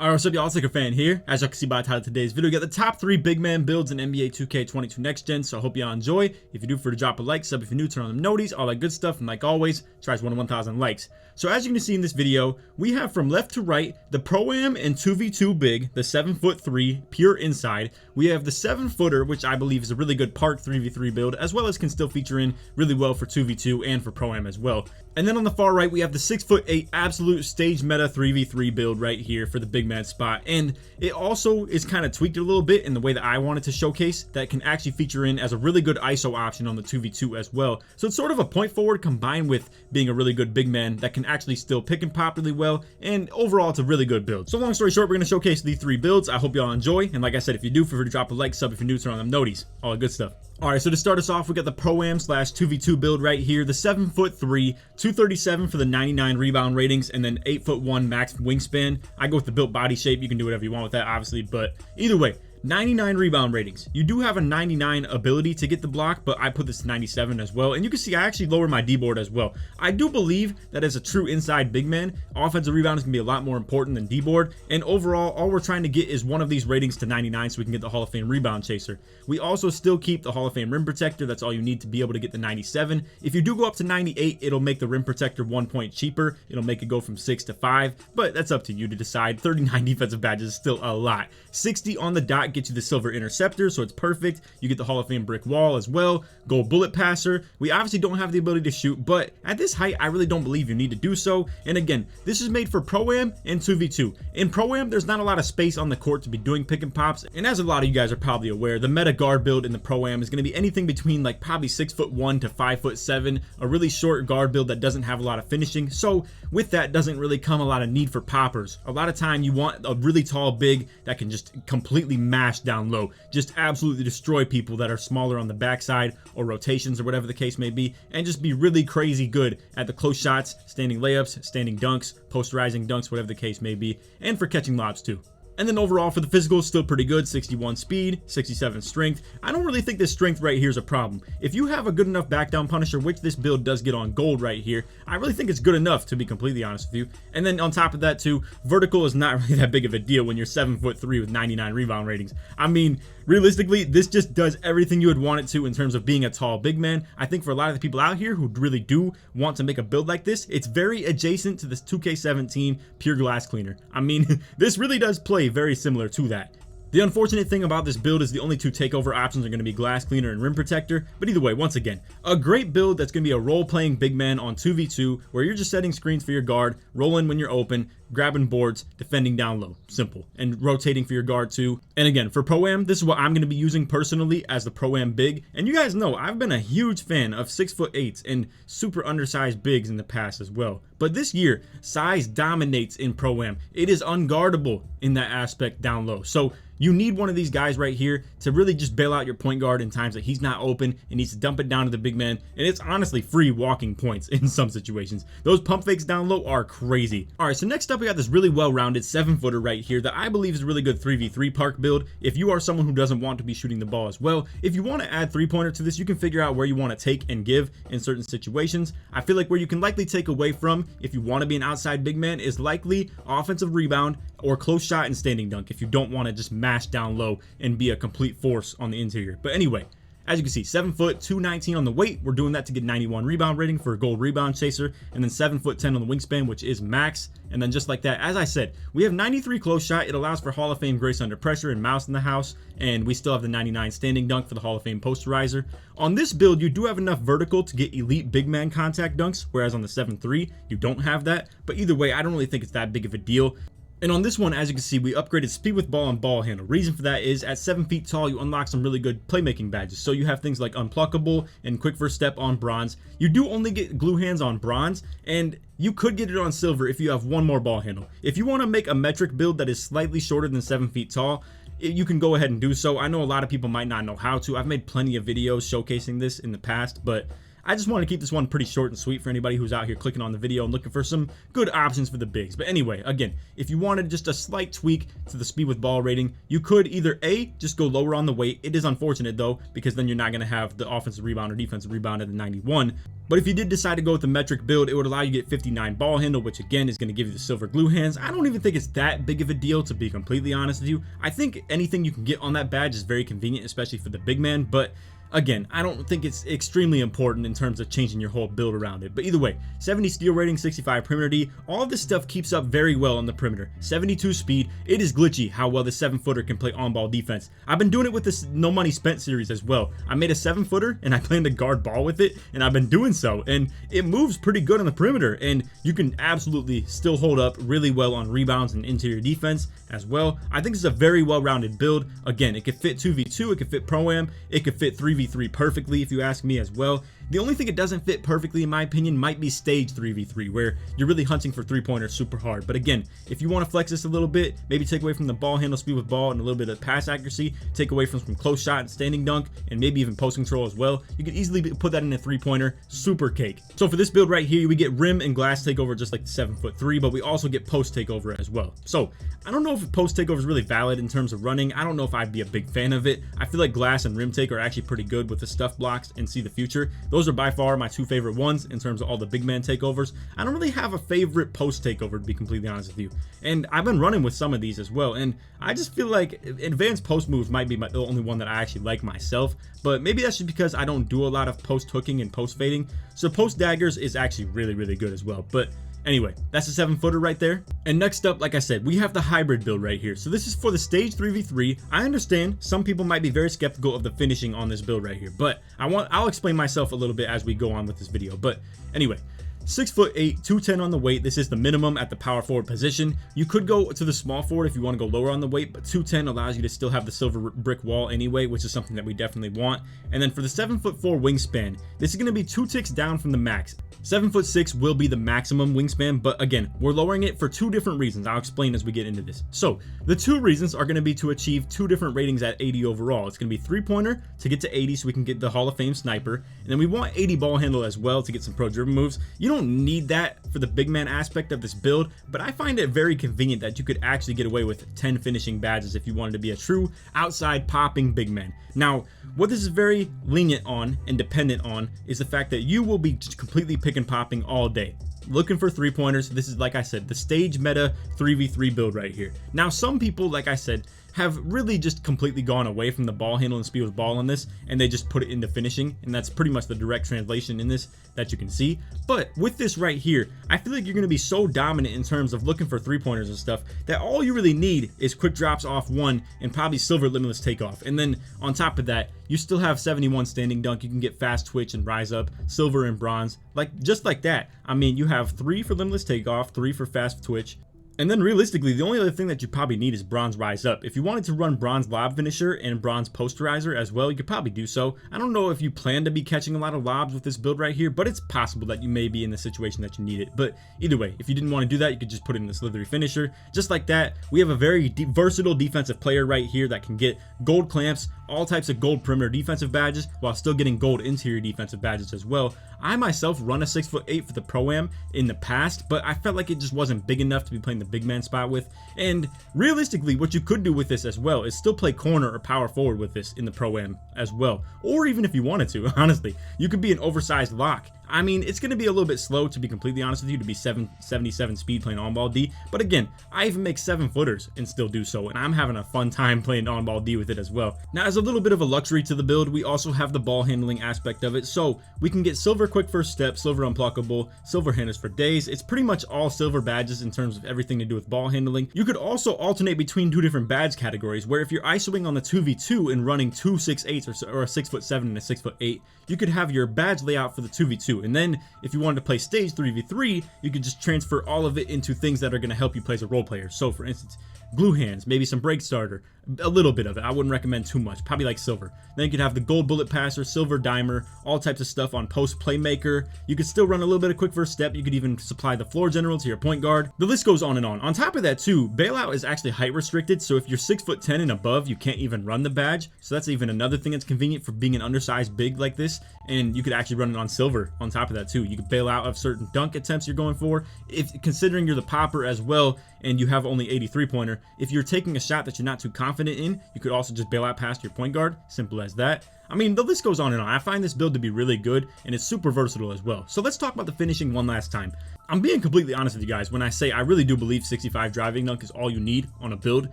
Alright, what's up y'all, it's LakerFan here. As you can see by the title of today's video, we got the top 3 big man builds in NBA 2K22 Next Gen, so I hope y'all enjoy. If you do, for to drop a like, sub if you're new, turn on the noties, all that good stuff, and like always, try to 1,000 likes. So as you can see in this video, we have from left to right, the ProAm and 2v2 big, the 7'3", pure inside. We have the 7-footer, which I believe is a really good park 3v3 build, as well as can still feature in really well for 2v2 and for ProAm as well. And then on the far right, we have the 6'8" absolute stage meta 3v3 build right here for the big man spot. And it also is kind of tweaked a little bit in the way that I wanted to showcase, that can actually feature in as a really good ISO option on the 2v2 as well. So it's sort of a point forward combined with being a really good big man that can actually still pick and pop really well. And overall, it's a really good build. So long story short, we're going to showcase these 3 builds. I hope y'all enjoy. And like I said, if you do, feel free to drop a like, sub if you're new, turn on them noties, all the good stuff. Alright, so to start us off, we got the ProAm / 2v2 build right here. The 7'3", 237 for the 99 rebound ratings, and then 8'1" max wingspan. I go with the built body shape. You can do whatever you want with that, obviously, but either way, 99 rebound ratings. You do have a 99 ability to get the block, but I put this to 97 as well. And you can see I actually lower my D-board as well. I do believe that as a true inside big man, offensive rebound is going to be a lot more important than D-board. And overall, all we're trying to get is one of these ratings to 99 so we can get the Hall of Fame rebound chaser. We also still keep the Hall of Fame rim protector. That's all you need to be able to get the 97. If you do go up to 98, it'll make the rim protector 1 point cheaper. It'll make it go from 6 to 5, but that's up to you to decide. 39 defensive badges is still a lot. 60 on the dot gets you the silver interceptor, so it's perfect. You get the Hall of Fame brick wall as well. Gold bullet passer. We obviously don't have the ability to shoot, but at this height, I really don't believe you need to do so. And again, this is made for ProAm and 2v2. In ProAm, there's not a lot of space on the court to be doing pick and pops, and as a lot of you guys are probably aware, the meta guard build in the ProAm is going to be anything between like probably 6'1" to 5'7", a really short guard build that doesn't have a lot of finishing. So with that doesn't really come a lot of need for poppers. A lot of time you want a really tall big that can just completely mash down low, just absolutely destroy people that are smaller on the backside or rotations or whatever the case may be, and just be really crazy good at the close shots, standing layups, standing dunks, posterizing dunks, whatever the case may be, and for catching lobs too. And then overall for the physicals, still pretty good. 61 speed, 67 strength. I don't really think this strength right here is a problem. If you have a good enough back down punisher, which this build does get on gold right here, I really think it's good enough, to be completely honest with you. And then on top of that too, vertical is not really that big of a deal when you're 7'3" with 99 rebound ratings. I mean, realistically, this just does everything you would want it to in terms of being a tall big man. I think for a lot of the people out here who really do want to make a build like this, it's very adjacent to this 2K17 pure glass cleaner. I mean, this really does play very similar to that. The unfortunate thing about this build is the only 2 takeover options are going to be glass cleaner and rim protector. But either way, once again, a great build that's going to be a role-playing big man on 2v2 where you're just setting screens for your guard, rolling when you're open, grabbing boards, defending down low. Simple. And rotating for your guard too. And again, for ProAm, this is what I'm going to be using personally as the ProAm big. And you guys know I've been a huge fan of 6'8" and super undersized bigs in the past as well. But this year, size dominates in ProAm. It is unguardable in that aspect down low. So you need one of these guys right here to really just bail out your point guard in times that he's not open and needs to dump it down to the big man. And it's honestly free walking points in some situations. Those pump fakes down low are crazy. All right, so next up, we got this really well-rounded 7-footer right here that I believe is a really good 3v3 park build. If you are someone who doesn't want to be shooting the ball as well, if you want to add 3-pointer to this, you can figure out where you want to take and give in certain situations. I feel like where you can likely take away from if you want to be an outside big man is likely offensive rebound or close shot and standing dunk if you don't want to just mash down low and be a complete force on the interior. But anyway, as you can see, 7 foot, 219 on the weight. We're doing that to get 91 rebound rating for a gold rebound chaser, and then 7'10" on the wingspan, which is max. And then just like that, as I said, we have 93 close shot. It allows for Hall of Fame grace under pressure and mouse in the house, and we still have the 99 standing dunk for the Hall of Fame posterizer. On this build, you do have enough vertical to get elite big man contact dunks, whereas on the 7'3", you don't have that. But either way, I don't really think it's that big of a deal. And on this one, as you can see, we upgraded speed with ball and ball handle. Reason for that is at 7 feet tall, you unlock some really good playmaking badges. So you have things like unpluckable and quick first step on bronze. You do only get glue hands on bronze, and you could get it on silver if you have one more ball handle. If you want to make a metric build that is slightly shorter than 7 feet tall, you can go ahead and do so. I know a lot of people might not know how to. I've made plenty of videos showcasing this in the past, but I just want to keep this one pretty short and sweet for anybody who's out here clicking on the video and looking for some good options for the bigs. But anyway, again, if you wanted just a slight tweak to the speed with ball rating, you could either A, just go lower on the weight. It is unfortunate though, because then you're not going to have the offensive rebound or defensive rebound at the 91. But if you did decide to go with the metric build, it would allow you to get 59 ball handle, which again is going to give you the silver glue hands. I don't even think it's that big of a deal, to be completely honest with you. I think anything you can get on that badge is very convenient, especially for the big man, but again, I don't think it's extremely important in terms of changing your whole build around it. But either way, 70 steal rating, 65 perimeter D, all of this stuff keeps up very well on the perimeter. 72 speed, it is glitchy how well the 7-footer can play on-ball defense. I've been doing it with this No Money Spent series as well. I made a 7-footer and I plan to guard ball with it, and I've been doing so, and it moves pretty good on the perimeter, and you can absolutely still hold up really well on rebounds and interior defense as well. I think it's a very well-rounded build. Again, it could fit 2v2, it could fit Pro-Am, it could fit 3v3 perfectly if you ask me as well. The only thing it doesn't fit perfectly in my opinion might be stage 3v3, where you're really hunting for 3-pointers super hard. But again, if you want to flex this a little bit, maybe take away from the ball handle, speed with ball, and a little bit of pass accuracy, take away from some close shot and standing dunk, and maybe even post control as well, you could easily put that in a 3-pointer, super cake. So for this build right here, we get rim and glass takeover just like the 7'3", but we also get post takeover as well. So I don't know if post takeover is really valid in terms of running. I don't know if I'd be a big fan of it. I feel like glass and rim take are actually pretty good with the stuff blocks and see the future. Those are by far my two favorite ones in terms of all the big man takeovers. I don't really have a favorite post takeover, to be completely honest with you, and I've been running with some of these as well, and I just feel like advanced post moves might be the only one that I actually like myself, but maybe that's just because I don't do a lot of post hooking and post fading. So post daggers is actually really good as well. But anyway, that's a 7-footer right there. And next up, like I said, we have the hybrid build right here. So this is for the stage 3v3. I understand some people might be very skeptical of the finishing on this build right here, but I'll explain myself a little bit as we go on with this video. But anyway, 6'8", 210 on the weight. This is the minimum at the power forward position. You could go to the small forward if you want to go lower on the weight, but 210 allows you to still have the silver brick wall anyway, which is something that we definitely want. And then for the 7'4" wingspan, this is going to be 2 ticks down from the max. 7'6" will be the maximum wingspan, but again, we're lowering it for 2 different reasons. I'll explain as we get into this. So the 2 reasons are going to be to achieve 2 different ratings at 80 overall. It's going to be 3-pointer to get to 80 so we can get the Hall of Fame sniper, and then we want 80 ball handle as well to get some pro dribble moves. You don't need that for the big man aspect of this build, but I find it very convenient that you could actually get away with 10 finishing badges if you wanted to be a true outside popping big man. Now, what this is very lenient on and dependent on is the fact that you will be just completely pick and popping all day, looking for 3-pointers. This is, like I said, the stage meta 3v3 build right here. Now, some people, like I said, have really just completely gone away from the ball handle and speed with ball on this, and they just put it into finishing, and that's pretty much the direct translation in this that you can see. But with this right here, I feel like you're going to be so dominant in terms of looking for 3-pointers and stuff that all you really need is quick drops off 1 and probably silver limitless takeoff, and then on top of that, you still have 71 standing dunk. You can get fast twitch and rise up, silver and bronze, like just like that. I mean, you have 3 for limitless takeoff, 3 for fast twitch. And then realistically, the only other thing that you probably need is bronze rise up. If you wanted to run bronze lob finisher and bronze posterizer as well, you could probably do so. I don't know if you plan to be catching a lot of lobs with this build right here, but it's possible that you may be in the situation that you need it. But either way, if you didn't want to do that, you could just put it in the slithery finisher. Just like that, we have a very versatile defensive player right here that can get gold clamps, all types of gold perimeter defensive badges, while still getting gold interior defensive badges as well. I myself run a 6'8" for the Pro-Am in the past, but I felt like it just wasn't big enough to be playing the big man spot with. And realistically, what you could do with this as well is still play corner or power forward with this in the Pro-Am as well. Or even if you wanted to, honestly, you could be an oversized lock. I mean, it's going to be a little bit slow, to be completely honest with you, to be 77 speed playing on-ball D. But again, I even make 7-footers and still do so, and I'm having a fun time playing on-ball D with it as well. Now, as a little bit of a luxury to the build, we also have the ball handling aspect of it. So we can get silver quick first step, silver unblockable, silver handers for days. It's pretty much all silver badges in terms of everything to do with ball handling. You could also alternate between 2 different badge categories, where if you're ISOing on the 2v2 and running 2 6'8" or a 6'7" and a 6'8", you could have your badge layout for the 2v2. And then if you wanted to play stage 3v3, you could just transfer all of it into things that are going to help you play as a role player. So for instance, glue hands, maybe some brake starter, a little bit of it. I wouldn't recommend too much, probably like silver. Then you could have the gold bullet passer, silver dimer, all types of stuff on post playmaker. You could still run a little bit of quick first step. You could even supply the floor general to your point guard. The list goes on and on. On top of that too, bailout is actually height restricted, so if you're 6'10" and above, you can't even run the badge. So that's even another thing that's convenient for being an undersized big like this. And you could actually run it on silver on top of that too. You could bail out of certain dunk attempts you're going for. If considering you're the popper as well and you have only 83 pointer, if you're taking a shot that you're not too confident in, you could also just bail out past your point guard. Simple as that. I mean, the list goes on and on. I find this build to be really good, and it's super versatile as well. So let's talk about the finishing one last time. I'm being completely honest with you guys when I say I really do believe 65 driving dunk is all you need on a build.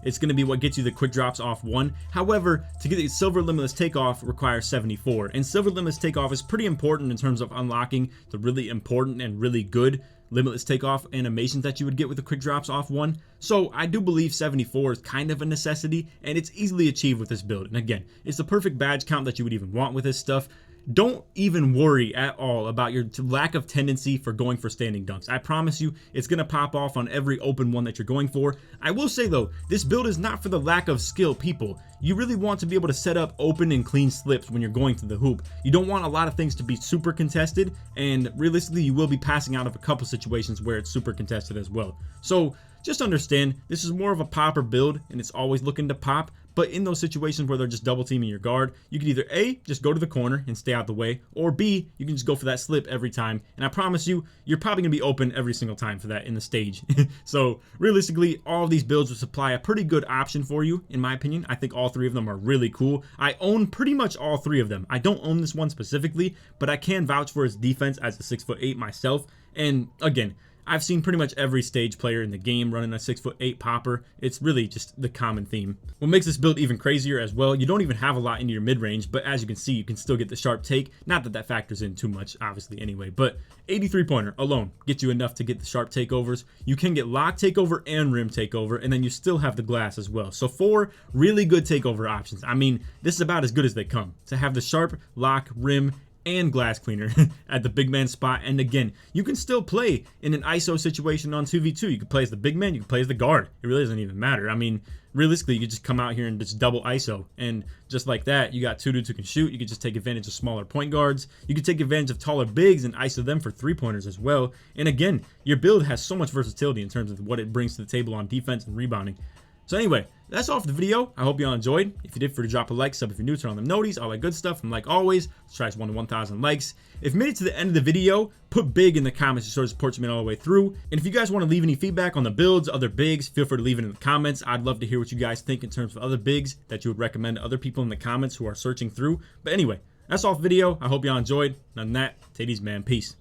It's going to be what gets you the quick drops off one. However, to get the silver limitless takeoff requires 74, and silver limitless takeoff is pretty important in terms of unlocking the really important and really good limitless takeoff animations that you would get with the quick drops off one. So I do believe 74 is kind of a necessity, and it's easily achieved with this build. And again, it's the perfect badge count that you would even want with this stuff. Don't even worry at all about your lack of tendency for going for standing dunks. I promise you, it's going to pop off on every open one that you're going for. I will say though, this build is not for the lack of skill people. You really want to be able to set up open and clean slips when you're going to the hoop. You don't want a lot of things to be super contested, and realistically, you will be passing out of a couple situations where it's super contested as well. So just understand, this is more of a popper build, and it's always looking to pop. But in those situations where they're just double teaming your guard, you can either A, just go to the corner and stay out the way, or B, you can just go for that slip every time. And I promise you, you're probably going to be open every single time for that in the stage. So realistically, all of these builds will supply a pretty good option for you, in my opinion. I think all three of them are really cool. I own pretty much all three of them. I don't own this one specifically, but I can vouch for its defense as a 6'8" myself. And again, I've seen pretty much every stage player in the game running a 6'8" popper. It's really just the common theme. What makes this build even crazier as well, you don't even have a lot into your mid-range, but as you can see, you can still get the sharp take. Not that that factors in too much, obviously, anyway, but 83 pointer alone gets you enough to get the sharp takeovers. You can get lock takeover and rim takeover, and then you still have the glass as well. So 4 really good takeover options. I mean, this is about as good as they come. To have the sharp, lock, rim, and glass cleaner at the big man spot. And again, you can still play in an ISO situation on 2v2. You can play as the big man, you can play as the guard. It really doesn't even matter. I mean, realistically, you could just come out here and just double ISO. And just like that, you got 2 dudes who can shoot. You could just take advantage of smaller point guards. You could take advantage of taller bigs and ISO them for 3-pointers as well. And again, your build has so much versatility in terms of what it brings to the table on defense and rebounding. So anyway, that's all for the video. I hope you all enjoyed. If you did, feel free to drop a like, sub if you're new, turn on them noties, all that good stuff. And like always, let's try this 1 to 1,000 likes. If you made it to the end of the video, put big in the comments to sort of support me all the way through. And if you guys want to leave any feedback on the builds, other bigs, feel free to leave it in the comments. I'd love to hear what you guys think in terms of other bigs that you would recommend to other people in the comments who are searching through. But anyway, that's all for the video. I hope y'all enjoyed. Other than that, take it easy, man. Peace.